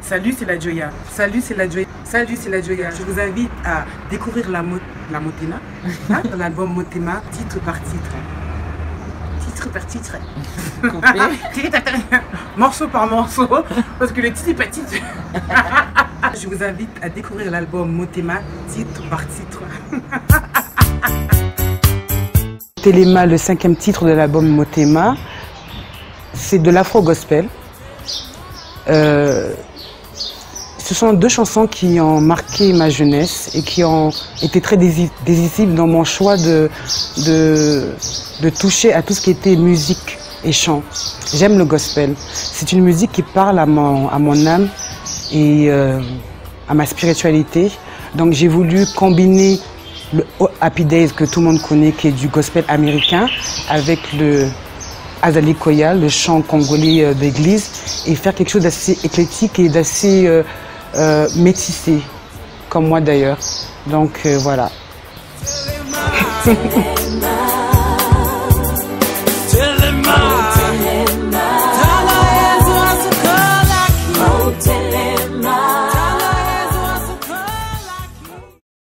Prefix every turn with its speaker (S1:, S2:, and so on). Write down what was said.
S1: Salut, c'est la Joya. Salut, c'est la Joya. Salut, c'est la Joya. Je vous invite à découvrir la Motema, hein, l'album Motema, titre par titre. Titre par titre. Morceau par morceau, parce que le titre est pas titre. Je vous invite à découvrir l'album Motema, titre par titre. Téléma, le 5e titre de l'album Motema, c'est de l'afro-gospel. Ce sont 2 chansons qui ont marqué ma jeunesse et qui ont été très décisives dans mon choix de toucher à tout ce qui était musique et chant. J'aime le gospel. C'est une musique qui parle à mon âme et à ma spiritualité. Donc j'ai voulu combiner le Happy Days que tout le monde connaît, qui est du gospel américain, avec le Azali Koya, le chant congolais d'église, et faire quelque chose d'assez éclectique et d'assez métissé, comme moi d'ailleurs. Donc voilà.